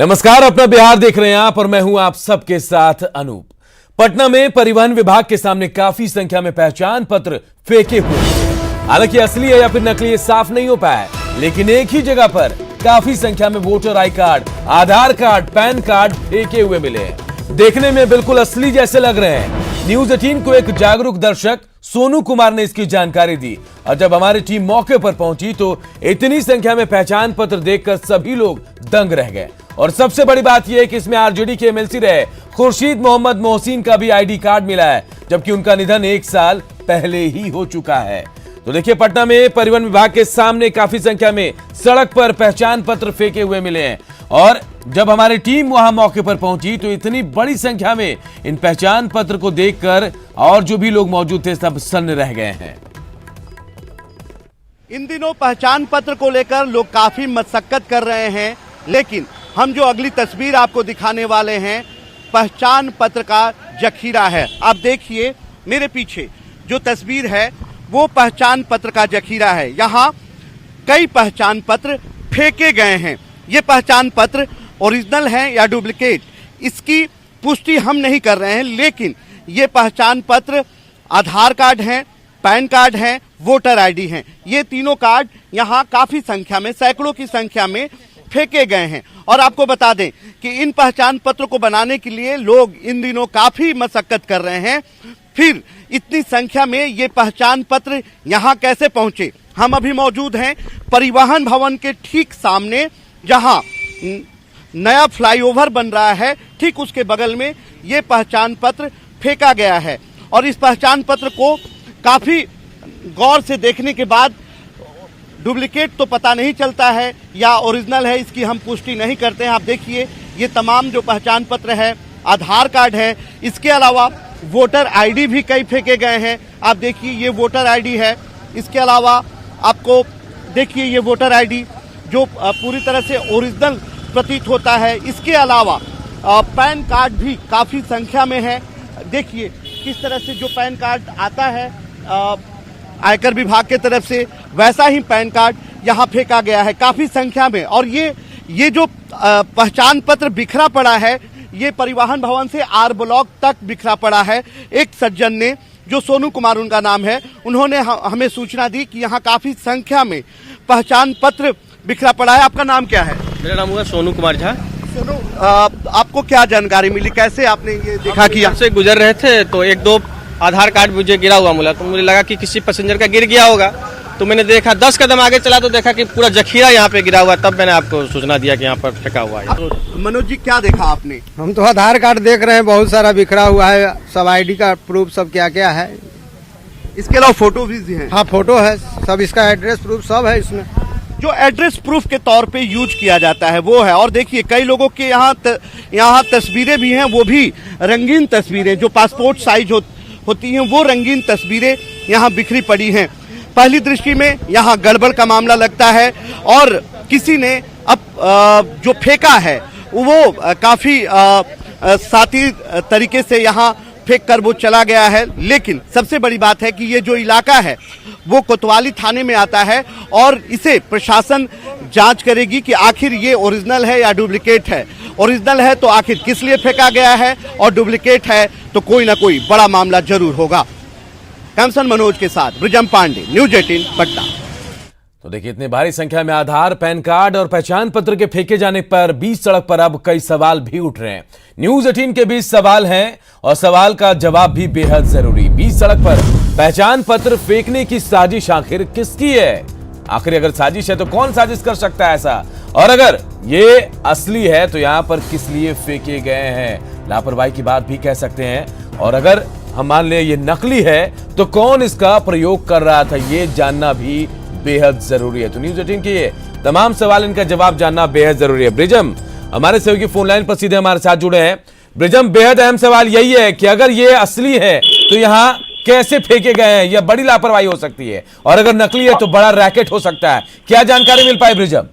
नमस्कार, अपना बिहार देख रहे हैं आप और मैं हूं आप सबके साथ अनूप। पटना में परिवहन विभाग के सामने काफी संख्या में पहचान पत्र फेंके हुए हैं। हालांकि असली है या फिर नकली ये साफ नहीं हो पाया है, लेकिन एक ही जगह पर काफी संख्या में voter I card, Aadhaar card, pan card फेंके हुए मिले हैं। देखने में बिल्कुल असली जैसे लग रहे हैं। न्यूज 18 को एक जागरूक दर्शक सोनू कुमार ने इसकी जानकारी दी और जब हमारी टीम मौके पर पहुंची तो इतनी संख्या में पहचान पत्र देखकर सभी लोग दंग रह गए। और सबसे बड़ी बात यह है कि इसमें आरजेडी के एमएलसी रहे खुर्शीद मोहम्मद मोहसिन का भी आईडी कार्ड मिला है, जबकि उनका निधन 1 साल पहले ही हो चुका है। तो देखिए, पटना में परिवहन विभाग के सामने काफी संख्या में सड़क पर पहचान पत्र फेंके हुए मिले हैं और जब हमारी टीम वहां मौके पर पहुंची तो इतनी बड़ी संख्या में इन पहचान पत्र को देखकर और जो भी लोग मौजूद थे सब सन्न रह गए हैं। इन दिनों पहचान पत्र को लेकर लोग काफी मशक्कत कर रहे हैं, लेकिन हम जो अगली तस्वीर आपको दिखाने वाले हैं पहचान पत्र का जखीरा है। आप देखिए मेरे पीछे जो तस्वीर है वो पहचान पत्र का जखीरा है। यहाँ कई पहचान पत्र फेंके गए हैं। ये पहचान पत्र ओरिजिनल हैं या डुप्लीकेट, इसकी पुष्टि हम नहीं कर रहे हैं, लेकिन ये पहचान पत्र आधार कार्ड हैं, पैन कार्ड हैं, वोटर आईडी हैं। ये तीनों कार्ड यहाँ काफी संख्या में, सैकड़ों की संख्या में फेंके गए हैं। और आपको बता दें कि इन पहचान पत्र को बनाने के लिए लोग इन दिनों काफी मशक्कत कर रहे हैं। फिर इतनी संख्या में ये पहचान पत्र यहाँ कैसे पहुंचे? हम अभी मौजूद हैं परिवहन भवन के ठीक सामने, जहां नया फ्लाईओवर बन रहा है। ठीक उसके बगल में ये पहचान पत्र फेंका गया है और इस पहचान पत्र को काफी गौर से देखने के बाद डुप्लीकेट तो पता नहीं चलता है या ओरिजिनल है, इसकी हम पुष्टि नहीं करते हैं। आप देखिए ये तमाम जो पहचान पत्र है, आधार कार्ड है, इसके अलावा वोटर आईडी भी कई फेंके गए हैं। आप देखिए ये वोटर आईडी है, इसके अलावा आपको देखिए ये वोटर आईडी जो पूरी तरह से ओरिजिनल प्रतीत होता है। इसके अलावा पैन कार्ड भी काफी संख्या में है। देखिए किस तरह से जो पैन कार्ड आता है आयकर विभाग के तरफ से, वैसा ही पैन कार्ड यहाँ फेंका गया है काफी संख्या में। और ये जो पहचान पत्र बिखरा पड़ा है, ये परिवहन भवन से आर ब्लॉक तक बिखरा पड़ा है। एक सज्जन ने, जो सोनू कुमार उनका नाम है, उन्होंने हमें सूचना दी कि यहाँ काफी संख्या में पहचान पत्र बिखरा पड़ा है। आपका नाम क्या है? मेरा नाम हुआ सोनू कुमार झा। सोनू, आपको क्या जानकारी मिली, कैसे आपने ये देखा कि यहाँ से गुजर रहे थे तो 1-2 आधार कार्ड मुझे गिरा हुआ मिला, तो मुझे लगा कि किसी पैसेंजर का गिर गया होगा। तो मैंने देखा 10 कदम आगे चला तो देखा कि पूरा जखीरा यहाँ पे गिरा हुआ, तब मैंने आपको सूचना दिया कि यहाँ पर फेंका हुआ है। मनोज जी क्या देखा आपने? हम तो आधार कार्ड देख रहे हैं, बहुत सारा बिखरा हुआ है, सब आईडी का प्रूफ सब क्या क्या है। इसके अलावा फोटो भी है? हाँ फोटो है, सब इसका एड्रेस प्रूफ सब है इसमें। जो एड्रेस प्रूफ के तौर पे यूज किया जाता है वो है। और देखिए कई लोगों के यहाँ तस्वीरें भी हैं, वो भी रंगीन तस्वीरें, जो पासपोर्ट साइज होती हैं, वो रंगीन तस्वीरें यहाँ बिखरी पड़ी हैं। पहली दृष्टि में यहाँ गड़बड़ का मामला लगता है और किसी ने अब जो फेंका है वो काफी साथी तरीके से यहाँ फेंक कर वो चला गया है। लेकिन सबसे बड़ी बात है कि ये जो इलाका है वो कोतवाली थाने में आता है और इसे प्रशासन जांच करेगी कि आखिर ये ओरिजिनल है या डुप्लीकेट है। ओरिजिनल है तो आखिर किस लिए फेंका गया है और डुप्लीकेट है तो कोई ना कोई बड़ा मामला जरूर होगा। कैमसन मनोज के साथ ब्रिजम पांडे, न्यूज 18 पटना। तो देखिए, इतनी भारी संख्या में आधार, पैन कार्ड और पहचान पत्र के फेंके जाने पर बीच सड़क पर अब कई सवाल भी उठ रहे हैं। न्यूज 18 के बीच सवाल हैं और सवाल का जवाब भी बेहद जरूरी। बीच सड़क पर पहचान पत्र फेंकने की साजिश आखिर किसकी है? आखिर अगर साजिश है तो कौन साजिश कर सकता है ऐसा? और अगर ये असली है तो यहाँ पर किस लिए फेंके गए हैं? लापरवाही की बात भी कह सकते हैं। और अगर हम मान लें ये नकली है तो कौन इसका प्रयोग कर रहा था, ये जानना भी बेहद जरूरी है। तो न्यूज 18 के ये तमाम सवाल, इनका जवाब जानना बेहद जरूरी है। ब्रिजम हमारे सहयोगी फोन लाइन पर सीधे हमारे साथ जुड़े हैं। ब्रिजम, बेहद अहम सवाल यही है कि अगर ये असली है तो यहाँ कैसे फेंके गए हैं? यह बड़ी लापरवाही हो सकती है और अगर नकली है तो बड़ा रैकेट हो सकता है। क्या जानकारी मिल पाई ब्रिजम?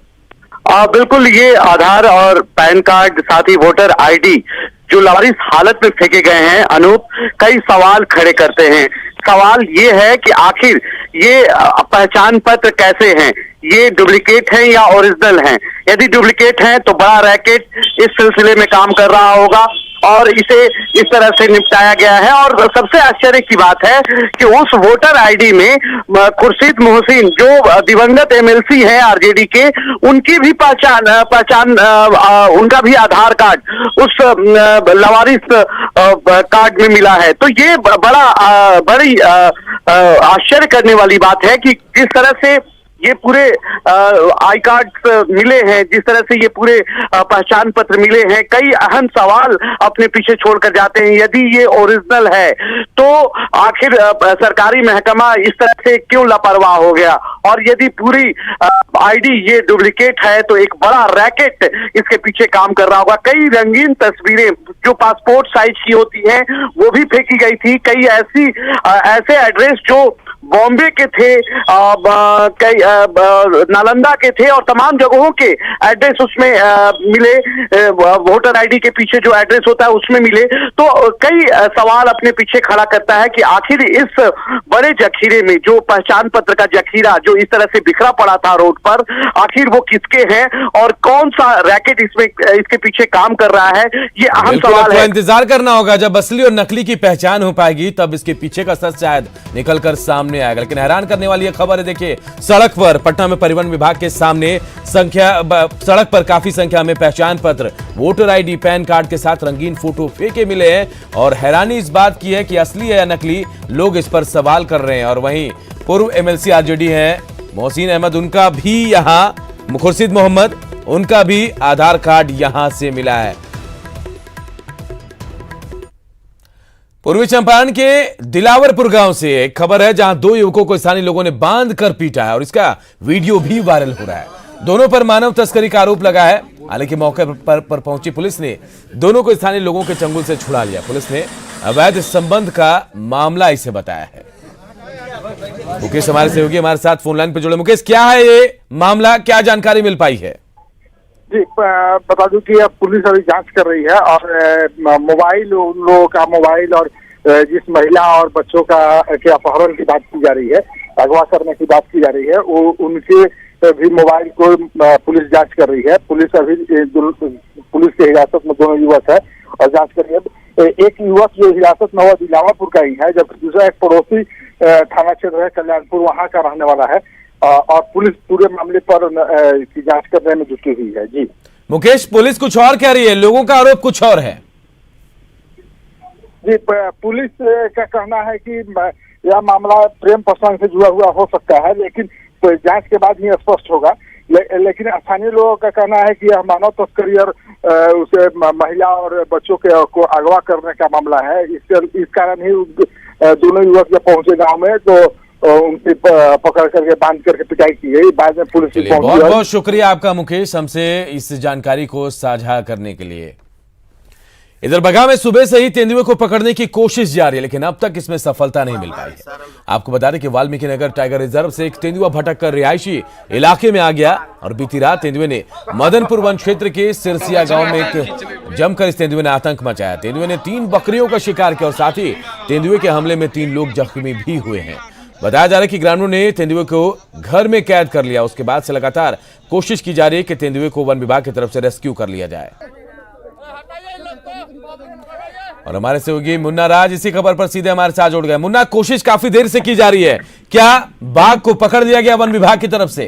बिल्कुल, ये आधार और पैन कार्ड साथ ही वोटर आईडी जो लावारिस हालत में फेंके गए हैं, अनूप, कई सवाल खड़े करते हैं। सवाल ये है कि आखिर ये पहचान पत्र कैसे हैं, ये डुप्लीकेट हैं या ओरिजिनल हैं। यदि डुप्लीकेट हैं तो बड़ा रैकेट इस सिलसिले में काम कर रहा होगा और इसे इस तरह से निपटाया गया है। और सबसे आश्चर्य की बात है कि उस वोटर आईडी में खुर्शीद मोहसिन जो दिवंगत एमएलसी हैं आरजेडी के, उनकी भी पहचान उनका भी आधार कार्ड उस लवारिस कार्ड में मिला है। तो ये बड़ी आश्चर्य करने वाली बात है कि किस तरह से ये पूरे आई कार्ड मिले हैं, जिस तरह से ये पूरे पहचान पत्र मिले हैं। कई अहम सवाल अपने पीछे छोड़कर जाते हैं। यदि ये ओरिजिनल है तो आखिर सरकारी महकमा इस तरह से क्यों लापरवाह हो गया, और यदि पूरी आईडी ये डुप्लीकेट है तो एक बड़ा रैकेट इसके पीछे काम कर रहा होगा। कई रंगीन तस्वीरें जो पासपोर्ट साइज की होती हैं वो भी फेंकी गई थी। कई ऐसे एड्रेस जो बॉम्बे के थे, कई नालंदा के थे, और तमाम जगहों के एड्रेस उसमें मिले। वोटर आईडी के पीछे जो एड्रेस होता है उसमें मिले। तो कई सवाल अपने पीछे खड़ा करता है कि आखिर इस बड़े जखीरे में जो पहचान पत्र का जखीरा जो इस तरह से बिखरा पड़ा था रोड पर, आखिर वो किसके हैं और कौन सा रैकेट इसके पीछे काम कर रहा है, ये अहम सवाल है। इंतजार करना होगा, जब असली और नकली की पहचान हो पाएगी तब इसके पीछे का सच शायद निकलकर सामने आएगा। लेकिन हैरान करने वाली यह खबर है, देखिए सड़क पर पटना में परिवहन विभाग के सामने सड़क पर काफी संख्या में पहचान पत्र, वोटर आईडी, पैन कार्ड के साथ रंगीन फोटो फेंके मिले हैं। और हैरानी इस बात की है कि असली है या नकली, लोग इस पर सवाल कर रहे हैं। और वहीं पूर्व एमएलसी आरजेडी हैं मोहसिन अहमद, उनका भी यहां, खुर्शीद मोहम्मद, उनका भी आधार कार्ड यहां से मिला है। पूर्वी चंपारण के दिलावरपुर गांव से एक खबर है जहां दो युवकों को स्थानीय लोगों ने बांध कर पीटा है और इसका वीडियो भी वायरल हो रहा है। दोनों पर मानव तस्करी का आरोप लगा है। हालांकि मौके पर पहुंची पुलिस ने दोनों को स्थानीय लोगों के चंगुल से छुड़ा लिया। पुलिस ने अवैध संबंध का मामला इसे बताया है। मुकेश हमारे सहयोगी हमारे साथ फोन लाइन पर जुड़े। मुकेश, क्या है ये मामला, क्या जानकारी मिल पाई है? जी, बता दूं कि अब पुलिस अभी जांच कर रही है और मोबाइल, उन लोगों का मोबाइल और जिस महिला और बच्चों के अपहरण की बात की जा रही है, अगवा करने की बात की जा रही है, वो उनके भी मोबाइल को पुलिस जांच कर रही है। पुलिस अभी पुलिस की हिरासत में दोनों युवक है और जांच कर रही है। एक युवक जो हिरासत में हुआ दिलावरपुर का ही है, जबकि दूसरा एक पड़ोसी थाना क्षेत्र है कल्याणपुर, वहाँ का रहने वाला है। और पुलिस पूरे मामले पर की जांच करने में जुटी हुई है। जी मुकेश, पुलिस कुछ और कह रही है, लोगों का आरोप कुछ और है। जी, पुलिस का कहना है कि यह मामला प्रेम प्रसंग से जुड़ा हुआ हो सकता है, लेकिन जांच के बाद ही स्पष्ट होगा। लेकिन स्थानीय लोगों का कहना है कि यह मानव तस्करी और उसे महिला और बच्चों को अगवा करने का मामला है। इस कारण ही दोनों युवक जब पहुंचे गाँव में तो उनसे पकड़ करके बांध करके पिटाई की गई। बाद में पुलिस पहुंची। बहुत बहुत शुक्रिया आपका मुकेश, हमसे इस जानकारी को साझा करने के लिए। इधर बगहा में सुबह से ही तेंदुए को पकड़ने की कोशिश जारी है, लेकिन अब तक इसमें सफलता नहीं मिल पाई है। आपको बता दें कि वाल्मीकि नगर टाइगर रिजर्व से एक तेंदुआ भटक कर रिहायशी इलाके में आ गया और बीती रात तेंदुए ने मदनपुर वन क्षेत्र के सिरसिया गांव में एक जमकर इस तेंदुए ने आतंक मचाया। तेंदुए ने 3 बकरियों का शिकार किया और साथ ही तेंदुए के हमले में 3 लोग जख्मी भी हुए हैं। बताया जा रहा है कि ग्रामीणों ने तेंदुए को घर में कैद कर लिया। उसके बाद से लगातार कोशिश की जा रही है कि तेंदुए को वन विभाग की तरफ से रेस्क्यू कर लिया जाए। और हमारे सहयोगी मुन्ना राज इसी खबर पर सीधे हमारे साथ जुड़ गए। मुन्ना, कोशिश काफी देर से की जा रही है, क्या बाघ को पकड़ लिया गया वन विभाग की तरफ से?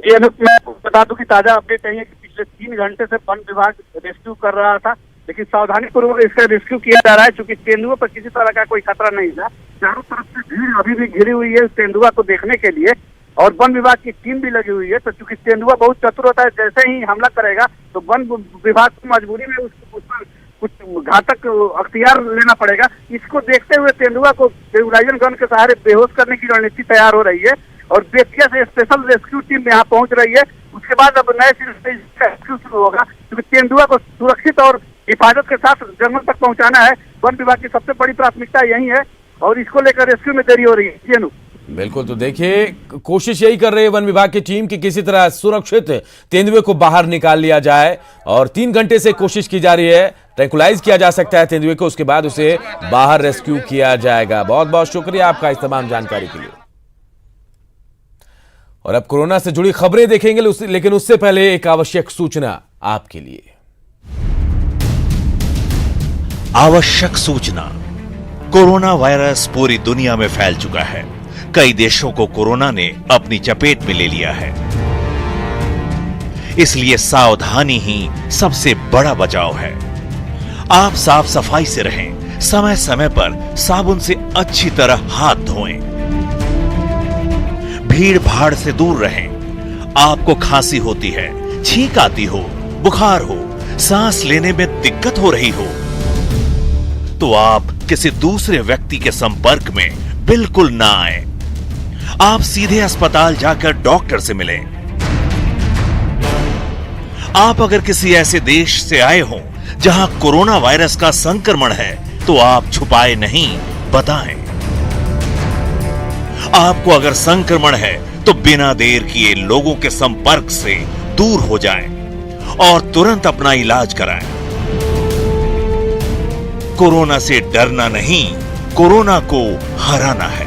मैं बता दूं कि ताजा अपडेट है कि पिछले 3 घंटे से वन विभाग रेस्क्यू कर रहा था, लेकिन सावधानी पूर्वक इसका रेस्क्यू किया जा रहा है, क्योंकि तेंदुआ पर किसी तरह का कोई खतरा नहीं था। चारों तरफ से भीड़ अभी भी घिरी हुई है तेंदुआ को देखने के लिए और वन विभाग की टीम भी लगी हुई है। तो चूंकि तेंदुआ बहुत चतुर होता है, जैसे ही हमला करेगा तो वन विभाग को मजबूरी में उस पर कुछ घातक अख्तियार लेना पड़ेगा। इसको देखते हुए तेंदुआ को नेबुलाइजर गन के सहारे बेहोश करने की रणनीति तैयार हो रही है और बेतिया से स्पेशल रेस्क्यू टीम यहाँ पहुंच रही है। उसके बाद अब नए सिरे से रेस्क्यू शुरू होगा, क्योंकि तेंदुआ को सुरक्षित और हिफाजत के साथ जंगल तक पहुंचाना है। वन विभाग की सबसे बड़ी प्राथमिकता यही है और इसको लेकर रेस्क्यू में देरी हो रही है। बिल्कुल, तो देखिए कोशिश यही कर रही है वन विभाग की टीम कि किसी तरह सुरक्षित तेंदुए को बाहर निकाल लिया जाए और 3 घंटे से कोशिश की जा रही है। ट्रैंकुलाइज किया जा सकता है तेंदुए को, उसके बाद उसे बाहर रेस्क्यू किया जाएगा। बहुत बहुत शुक्रिया आपका इस तमाम जानकारी के लिए। और अब कोरोना से जुड़ी खबरें देखेंगे, लेकिन उससे पहले एक आवश्यक सूचना आपके लिए। आवश्यक सूचना। कोरोना वायरस पूरी दुनिया में फैल चुका है। कई देशों को कोरोना ने अपनी चपेट में ले लिया है। इसलिए सावधानी ही सबसे बड़ा बचाव है। आप साफ सफाई से रहें, समय समय पर साबुन से अच्छी तरह हाथ धोएं, भीड़ भाड़ से दूर रहें। आपको खांसी होती है, छींक आती हो, बुखार हो, सांस लेने में दिक्कत हो रही हो, तो आप किसी दूसरे व्यक्ति के संपर्क में बिल्कुल ना आए। आप सीधे अस्पताल जाकर डॉक्टर से मिलें। आप अगर किसी ऐसे देश से आए हों जहां कोरोना वायरस का संक्रमण है, तो आप छुपाए नहीं, बताएं। आपको अगर संक्रमण है तो बिना देर किए लोगों के संपर्क से दूर हो जाएं और तुरंत अपना इलाज कराएं। कोरोना से डरना नहीं, कोरोना को हराना है।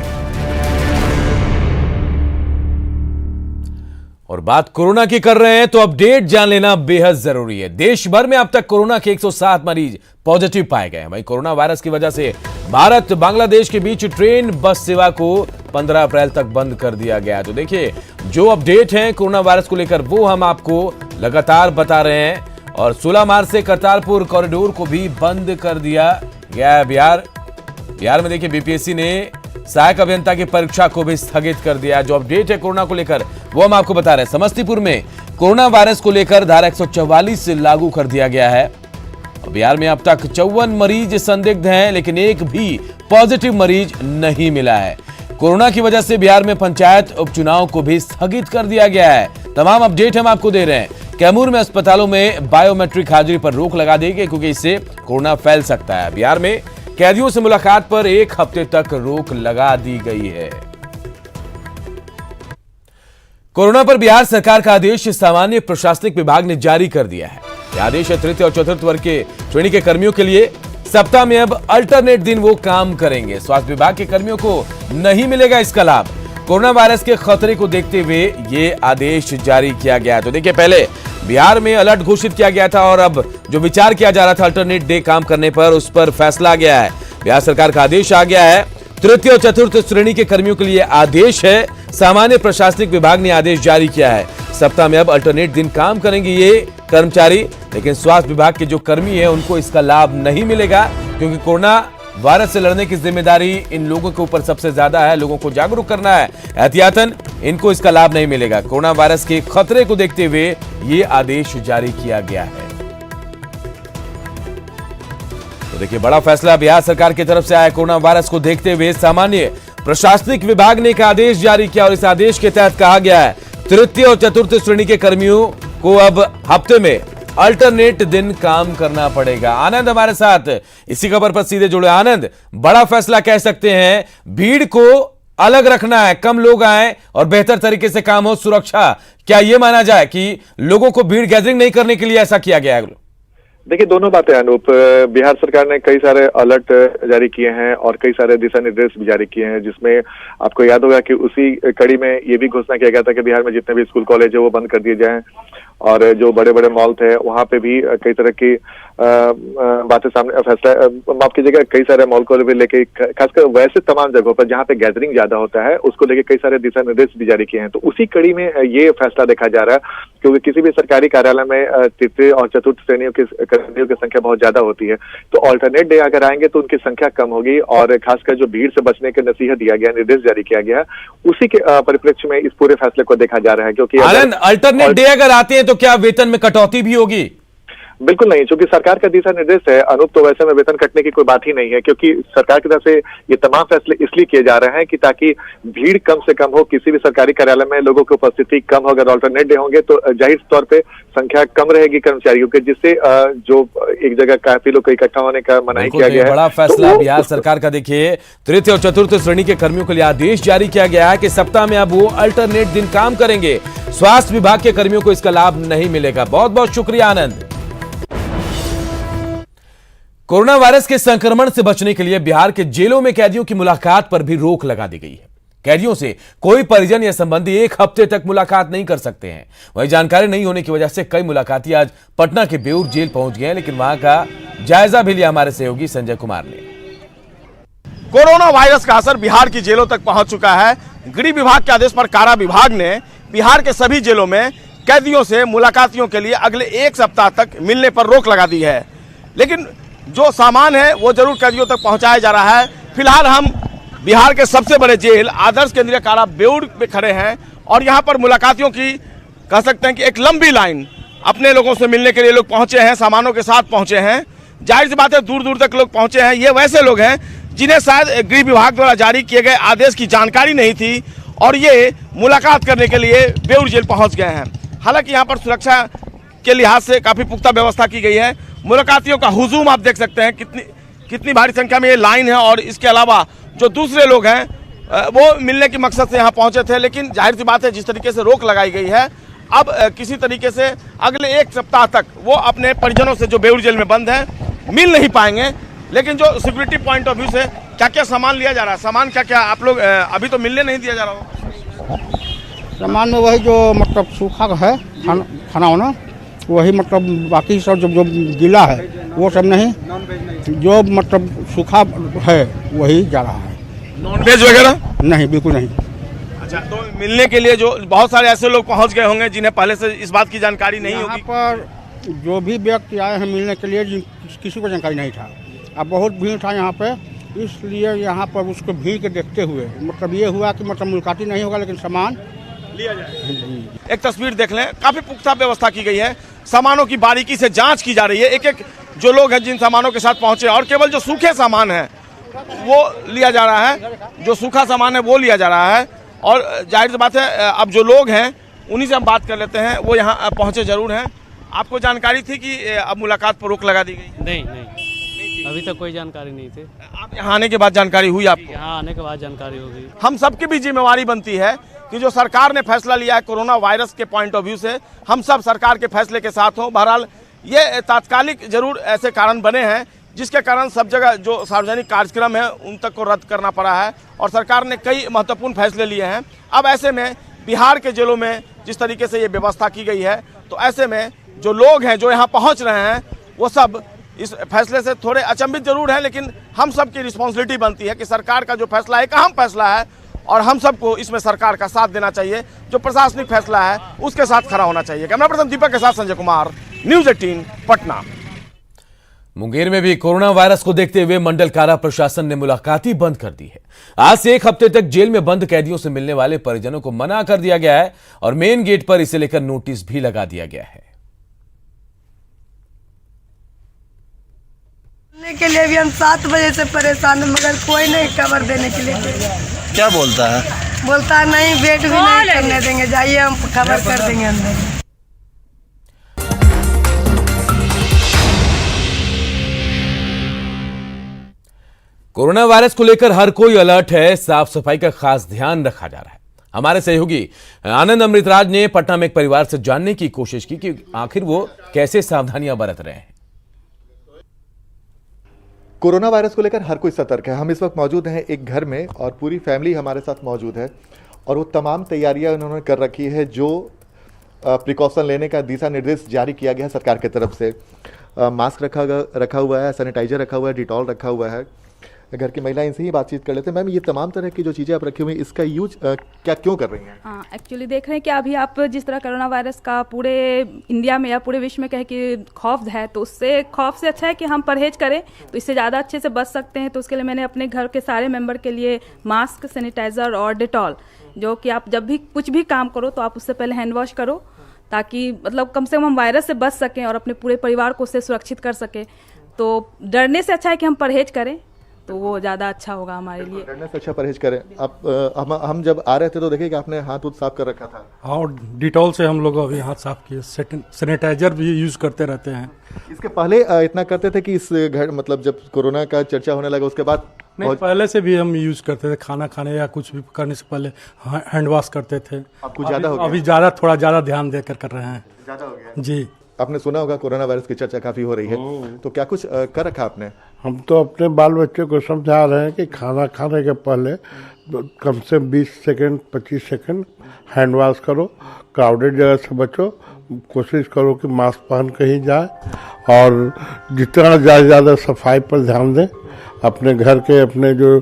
और बात कोरोना की कर रहे हैं तो अपडेट जान लेना बेहद जरूरी है। देश भर में अब तक कोरोना के 107 मरीज पॉजिटिव पाए गए हैं। वहीं कोरोना वायरस की वजह से भारत बांग्लादेश के बीच ट्रेन बस सेवा को 15 अप्रैल तक बंद कर दिया गया है। तो देखिए, जो अपडेट है कोरोना वायरस को लेकर वो हम आपको लगातार बता रहे हैं। और 16 मार्च से करतारपुर कॉरिडोर को भी बंद कर दिया गया है। बिहार में देखिए, बीपीएससी ने सहायक अभियंता की परीक्षा को भी स्थगित कर दिया। जो अपडेट है कोरोना को लेकर वो हम आपको बता रहे हैं। समस्तीपुर में कोरोना वायरस को लेकर धारा 144 लागू कर दिया गया है। बिहार में अब तक 54 मरीज संदिग्ध हैं, लेकिन एक भी पॉजिटिव मरीज नहीं मिला है। कोरोना की वजह से बिहार में पंचायत उपचुनाव को भी स्थगित कर दिया गया है। तमाम अपडेट हम आपको दे रहे हैं। कैमूर में अस्पतालों में बायोमेट्रिक हाजिरी पर रोक लगा दी गई, क्योंकि इससे कोरोना फैल सकता है। बिहार में कैदियों से मुलाकात पर 1 हफ्ते तक रोक लगा दी गई है। कोरोना पर बिहार सरकार का आदेश सामान्य प्रशासनिक विभाग ने जारी कर दिया है। यह आदेश है तृतीय और चतुर्थ वर्ग के श्रेणी के कर्मियों के लिए। सप्ताह में अब अल्टरनेट दिन वो काम करेंगे। स्वास्थ्य विभाग के कर्मियों को नहीं मिलेगा इसका लाभ। कोरोना वायरस के खतरे को देखते हुए ये आदेश जारी किया गया है। तो देखिए, पहले बिहार में अलर्ट घोषित किया गया था और अब जो विचार किया जा रहा था अल्टरनेट डे काम करने पर, उस पर फैसला गया है। बिहार सरकार का आदेश आ गया है। तृतीय और चतुर्थ श्रेणी के कर्मियों के लिए आदेश है। सामान्य प्रशासनिक विभाग ने आदेश जारी किया है। सप्ताह में अब अल्टरनेट दिन काम करेंगे ये कर्मचारी, लेकिन स्वास्थ्य विभाग के जो कर्मी हैं उनको इसका लाभ नहीं मिलेगा, क्योंकि कोरोना वायरस से लड़ने की जिम्मेदारी इन लोगों के ऊपर सबसे ज्यादा है। लोगों को जागरूक करना है। एहतियातन इनको इसका लाभ नहीं मिलेगा। कोरोना वायरस के खतरे को देखते हुए ये आदेश जारी किया गया है। तो देखिए, बड़ा फैसला बिहार सरकार की तरफ से आया। कोरोना वायरस को देखते हुए सामान्य प्रशासनिक विभाग ने एक आदेश जारी किया और इस आदेश के तहत कहा गया है तृतीय और चतुर्थ श्रेणी के कर्मियों को अब हफ्ते में अल्टरनेट दिन काम करना पड़ेगा। आनंद हमारे साथ इसी खबर पर सीधे जुड़े। आनंद, बड़ा फैसला कह सकते हैं। भीड़ को अलग रखना है, कम लोग आए और बेहतर तरीके से काम हो, सुरक्षा। क्या यह माना जाए कि लोगों को भीड़ गैदरिंग नहीं करने के लिए ऐसा किया गया है? देखिए, दोनों बातें अनूप। बिहार सरकार ने कई सारे अलर्ट जारी किए हैं और कई सारे दिशा निर्देश भी जारी किए हैं, जिसमें आपको याद होगा कि उसी कड़ी में ये भी घोषणा किया गया था कि बिहार में जितने भी स्कूल कॉलेज है वो बंद कर दिए जाएं और जो बड़े बड़े मॉल थे वहां पे भी कई तरह की बातें सामने फैसला माफ कीजिएगा कई सारे मॉल को भी लेके, खासकर वैसे तमाम जगहों पर जहां पे गैदरिंग ज्यादा होता है उसको लेके कई सारे दिशा निर्देश भी जारी किए हैं। तो उसी कड़ी में ये फैसला देखा जा रहा है, क्योंकि किसी भी सरकारी कार्यालय में तृतीय और चतुर्थ श्रेणियों के कर्मियों की संख्या बहुत ज्यादा होती है। तो ऑल्टरनेट डे अगर आएंगे तो उनकी संख्या कम होगी और खासकर जो भीड़ से बचने की नसीहत दिया गया, निर्देश जारी किया गया, उसी के परिप्रेक्ष्य में इस पूरे फैसले को देखा जा रहा है। क्योंकि अल्टरनेट डे अगर आते हैं तो क्या वेतन में कटौती भी होगी? बिल्कुल नहीं, क्योंकि सरकार का दिशा निर्देश है अनूप, तो वैसे में वेतन कटने की कोई बात ही नहीं है, क्योंकि सरकार की तरफ से ये तमाम फैसले इसलिए किए जा रहे हैं कि ताकि भीड़ कम से कम हो, किसी भी सरकारी कार्यालय में लोगों की उपस्थिति कम हो। अगर ऑल्टरनेट डे होंगे तो जाहिर तौर पे संख्या कम रहेगी कर्मचारियों की, जिससे जो एक जगह काफी लोग इकट्ठा होने का मनाही किया गया है। बड़ा फैसला बिहार सरकार का। देखिए, तृतीय और चतुर्थ श्रेणी के कर्मियों के लिए आदेश जारी किया गया है कि सप्ताह में अब वो अल्टरनेट दिन काम करेंगे। स्वास्थ्य विभाग के कर्मियों को इसका लाभ नहीं मिलेगा। बहुत बहुत शुक्रिया आनंद। कोरोना वायरस के संक्रमण से बचने के लिए बिहार के जेलों में कैदियों की मुलाकात पर भी रोक लगा दी गई है। कैदियों से कोई परिजन या संबंधी 1 हफ्ते तक मुलाकात नहीं कर सकते हैं। वही जानकारी नहीं होने की वजह से कई मुलाकाती आज पटना के बेऊर जेल पहुंच गए हैं, लेकिन वहां का जायजा भी लिया हमारे सहयोगी संजय कुमार ने। कोरोना वायरस का असर बिहार की जेलों तक पहुंच चुका है। गृह विभाग के आदेश पर कारा विभाग ने बिहार के सभी जेलों में कैदियों से मुलाकातियों के लिए अगले 1 सप्ताह तक मिलने पर रोक लगा दी है, लेकिन जो सामान है वो जरूर कैदियों तक पहुंचाया जा रहा है। फिलहाल हम बिहार के सबसे बड़े जेल आदर्श केंद्रीय कारा बेऊर में खड़े हैं और यहाँ पर मुलाकातियों की कह सकते हैं कि एक लंबी लाइन, अपने लोगों से मिलने के लिए लोग पहुंचे हैं, सामानों के साथ पहुंचे हैं। जाहिर सी बात है दूर दूर तक लोग पहुंचे हैं। ये वैसे लोग हैं जिन्हें शायद गृह विभाग द्वारा जारी किए गए आदेश की जानकारी नहीं थी और ये मुलाकात करने के लिए बेऊर जेल पहुंच गए हैं। हालांकि यहाँ पर सुरक्षा के लिहाज से काफी पुख्ता व्यवस्था की गई है। मुलाकातियों का हुजूम आप देख सकते हैं, कितनी भारी संख्या में ये लाइन है। और इसके अलावा जो दूसरे लोग हैं वो मिलने की मकसद से यहाँ पहुंचे थे, लेकिन जाहिर सी बात है जिस तरीके से रोक लगाई गई है, अब किसी तरीके से अगले 1 सप्ताह तक वो अपने परिजनों से जो बेऊर जेल में बंद हैं मिल नहीं पाएंगे। लेकिन जो सिक्योरिटी पॉइंट ऑफ व्यू से क्या क्या सामान लिया जा रहा है, सामान क्या क्या आप लोग अभी तो मिलने नहीं दिया जा रहा हो? सामान में वही जो मतलब सूखा है खाना वाना, वही मतलब बाकी सब जो गीला है वो सब नहीं, जो मतलब सूखा है वही जा रहा है। नॉन वेज वगैरह नहीं, बिल्कुल नहीं। अच्छा, तो मिलने के लिए जो बहुत सारे ऐसे लोग पहुंच गए होंगे जिन्हें पहले से इस बात की जानकारी नहीं होगी। यहाँ पर जो भी व्यक्ति आए हैं मिलने के लिए किसी को जानकारी नहीं था। अब बहुत भीड़ था यहाँ पे, इसलिए यहाँ पर उसको भीड़ के देखते हुए मतलब ये हुआ कि मतलब मुलाकाती नहीं होगा लेकिन सामान लिया जाए। एक तस्वीर देख लें, काफी पुख्ता व्यवस्था की गई है, सामानों की बारीकी से जांच की जा रही है। एक एक जो लोग हैं जिन सामानों के साथ पहुंचे और केवल जो सूखे सामान है वो लिया जा रहा है, जो सूखा सामान है वो लिया जा रहा है। और जाहिर सी बात है अब जो लोग हैं उन्हीं से हम बात कर लेते हैं, वो यहाँ पहुंचे जरूर हैं। आपको जानकारी थी कि अब मुलाकात पर रोक लगा दी गई? नहीं, अभी तक कोई जानकारी नहीं थी। आप यहाँ आने के बाद जानकारी हुई आपको? यहाँ आने के बाद जानकारी होगी। हम सबकी भी जिम्मेवारी बनती है कि जो सरकार ने फैसला लिया है कोरोना वायरस के पॉइंट ऑफ व्यू से, हम सब सरकार के फैसले के साथ हों। बहरहाल ये तात्कालिक जरूर ऐसे कारण बने हैं जिसके कारण सब जगह जो सार्वजनिक कार्यक्रम है उन तक को रद्द करना पड़ा है और सरकार ने कई महत्वपूर्ण फैसले लिए हैं। अब ऐसे में बिहार के जेलों में जिस तरीके से ये व्यवस्था की गई है, तो ऐसे में जो लोग हैं जो यहाँ पहुँच रहे हैं वो सब इस फैसले से थोड़े अचंभित जरूर हैं, लेकिन हम सब की रिस्पॉन्सिबिलिटी बनती है कि सरकार का जो फैसला है एक अहम फैसला है और हम सबको इसमें सरकार का साथ देना चाहिए। जो प्रशासनिक फैसला है उसके साथ खड़ा होना चाहिए। कैमरा पर्सन दीपक के साथ संजय कुमार, न्यूज़ 18 पटना। मुंगेर में भी कोरोना वायरस को देखते हुए मंडल कारा प्रशासन ने मुलाकाती बंद कर दी है। आज से 1 हफ्ते तक जेल में बंद कैदियों से मिलने वाले परिजनों को मना कर दिया गया है और मेन गेट पर इसे लेकर नोटिस भी लगा दिया गया है। के लिए भी हम 7 बजे से परेशान हैं, मगर कोई नहीं खबर देने के लिए। क्या बोलता है? बोलता है नहीं, वेट भी नहीं करने देंगे, जाइए हम खबर कर देंगे अंदर। कोरोना वायरस को लेकर हर कोई अलर्ट है, साफ सफाई का खास ध्यान रखा जा रहा है। हमारे सहयोगी आनंद अमृतराज ने पटना में एक परिवार से जानने की कोशिश की कि आखिर वो कैसे सावधानियां बरत रहे हैं। कोरोना वायरस को लेकर हर कोई सतर्क है। हम इस वक्त मौजूद हैं एक घर में और पूरी फैमिली हमारे साथ मौजूद है और वो तमाम तैयारियां उन्होंने कर रखी है जो प्रिकॉशन लेने का दिशा निर्देश जारी किया गया है सरकार की तरफ से। मास्क रखा हुआ है, सैनिटाइजर रखा हुआ है, डिटॉल रखा हुआ है। घर की महिला इनसे ही बातचीत कर लेते हैं। मैम, ये तमाम तरह की जो चीज़ें आप रखी हुई हैं इसका यूज क्या क्यों कर रही हैं? हाँ, एक्चुअली देख रहे हैं कि अभी आप जिस तरह कोरोना वायरस का पूरे इंडिया में या पूरे विश्व में कहे कि खौफ है, तो उससे खौफ से अच्छा है कि हम परहेज करें तो इससे ज़्यादा अच्छे से बच सकते हैं। तो उसके लिए मैंने अपने घर के सारे मेंबर के लिए मास्क, सैनिटाइज़र और डिटॉल, जो कि आप जब भी कुछ भी काम करो तो आप उससे पहले हैंड वॉश करो, ताकि मतलब कम से कम हम वायरस से बच सकें और अपने पूरे परिवार को उससे सुरक्षित कर सकें। तो डरने से अच्छा है कि हम परहेज करें, तो वो ज़्यादा अच्छा होगा हमारे लिए। डरने से अच्छा परहेज करें। आप हम जब आ रहे थे तो देखे कि आपने हाथ साफ कर रखा था। हाँ, और डिटॉल से हम लोग अभी हाथ साफ किए, सैनिटाइजर भी यूज करते रहते हैं। इसके पहले इतना करते थे कि इस घर मतलब जब कोरोना का चर्चा होने लगा उसके बाद? नहीं, पहले से भी हम यूज करते थे, खाना खाने या कुछ भी करने से पहले हैंड वॉश करते थे। अब कुछ ज्यादा हो गया? अभी थोड़ा ज्यादा ध्यान देकर कर रहे हैं। ज्यादा हो गया जी। आपने सुना होगा कोरोना वायरस की चर्चा काफी हो रही है, तो क्या कुछ कर रखा आपने? हम तो अपने बाल बच्चे को समझा रहे हैं कि खाना खाने के पहले कम से 20 सेकंड 25 सेकंड हैंड वॉश करो, क्राउडेड जगह से बचो, कोशिश करो कि मास्क पहन कहीं जाए और जितना ज़्यादा सफाई पर ध्यान दें। अपने घर के अपने जो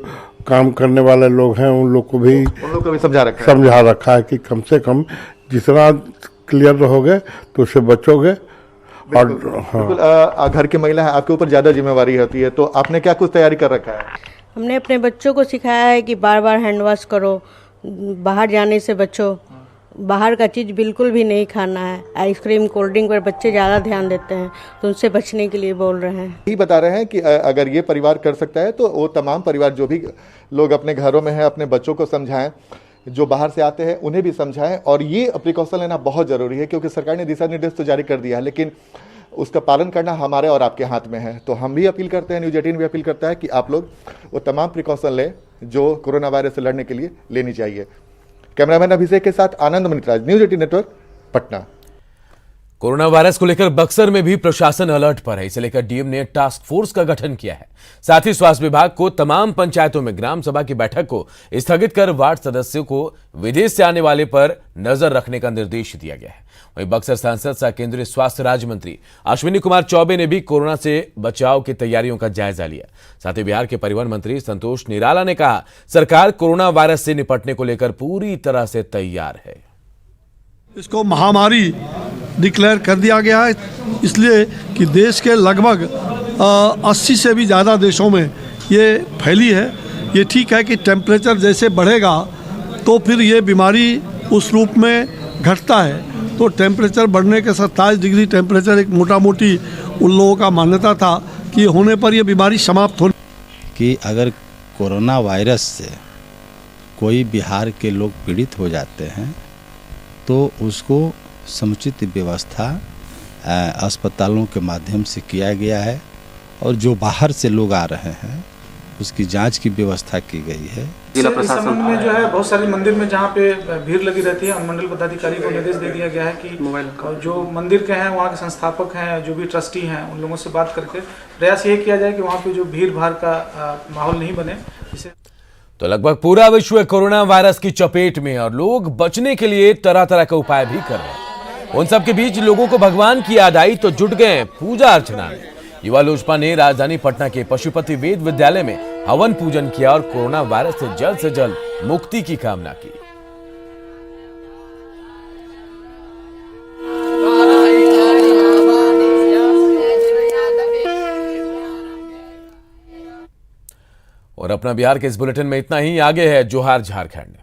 काम करने वाले लोग हैं उन लोग को भी समझा रखा है कि कम से कम जितना क्लियर रहोगे तो उससे बचोगे। और बिल्कुल घर की महिला है, आपके ऊपर ज़्यादा जिम्मेवारी होती है, तो आपने क्या कुछ तैयारी कर रखा है? हमने अपने बच्चों को सिखाया है कि बार बार हैंड वॉश करो, बाहर जाने से बचो, बाहर का चीज़ बिल्कुल भी नहीं खाना है। आइसक्रीम कोल्ड ड्रिंक पर बच्चे ज़्यादा ध्यान देते हैं, तो उनसे बचने के लिए बोल रहे हैं। यही बता रहे हैं कि अगर ये परिवार कर सकता है तो वो तमाम परिवार जो भी लोग अपने घरों में हैं अपने बच्चों को समझाएं, जो बाहर से आते हैं उन्हें भी समझाएं। और ये प्रिकॉशन लेना बहुत ज़रूरी है क्योंकि सरकार ने दिशा निर्देश तो जारी कर दिया है, लेकिन उसका पालन करना हमारे और आपके हाथ में है। तो हम भी अपील करते हैं, न्यूज़ 18 भी अपील करता है कि आप लोग वो तमाम प्रिकॉशन लें जो कोरोना वायरस से लड़ने के लिए लेनी चाहिए। कैमरामैन अभिषेक के साथ Anand Manitraj, news 18 network, Patna. Corona virus को लेकर बक्सर में भी प्रशासन अलर्ट पर है। इसे लेकर डीएम ने टास्क फोर्स का गठन किया है। साथ ही स्वास्थ्य विभाग को तमाम पंचायतों में ग्राम सभा की बैठक को स्थगित कर वार्ड सदस्यों को विदेश से आने वाले पर नजर रखने का निर्देश दिया गया है। वहीं बक्सर सांसद सह केंद्रीय स्वास्थ्य राज्य मंत्री अश्विनी कुमार चौबे ने भी कोरोना से बचाव की तैयारियों का जायजा लिया। साथ ही बिहार के परिवहन मंत्री संतोष निराला ने कहा, सरकार कोरोना वायरस से निपटने को लेकर पूरी तरह से तैयार है। इसको महामारी डिक्लेयर कर दिया गया है, इसलिए कि देश के लगभग 80 से भी ज़्यादा देशों में ये फैली है। ये ठीक है कि टेम्परेचर जैसे बढ़ेगा तो फिर ये बीमारी उस रूप में घटता है। तो टेम्परेचर बढ़ने के 27 डिग्री टेम्परेचर एक मोटा मोटी उन लोगों का मान्यता था कि होने पर यह बीमारी समाप्त हो। कि अगर कोरोना वायरस से कोई बिहार के लोग पीड़ित हो जाते हैं तो उसको समुचित व्यवस्था अस्पतालों के माध्यम से किया गया है और जो बाहर से लोग आ रहे हैं उसकी जांच की व्यवस्था की गई है। जिला प्रशासन में जो है बहुत सारे मंदिर में जहाँ पे भीड़ लगी रहती है, अनुमंडल पदाधिकारी को निर्देश दे दिया गया है कि जो मंदिर के हैं वहाँ के संस्थापक हैं, जो भी ट्रस्टी हैं, उन लोगों से बात करके प्रयास ये किया जाए कि वहाँ पे जो भीड़ भाड़ का माहौल नहीं बने। जिससे तो लगभग पूरा विश्व कोरोना वायरस की चपेट में और लोग बचने के लिए तरह तरह के उपाय भी कर रहे हैं। उन सब के बीच लोगों को भगवान की याद आई तो जुट गए पूजा अर्चना में। युवा लोजपा ने राजधानी पटना के पशुपति वेद विद्यालय में हवन पूजन किया और कोरोना वायरस से जल्द मुक्ति की कामना की। और अपना बिहार के इस बुलेटिन में इतना ही। आगे है जोहार झारखंड।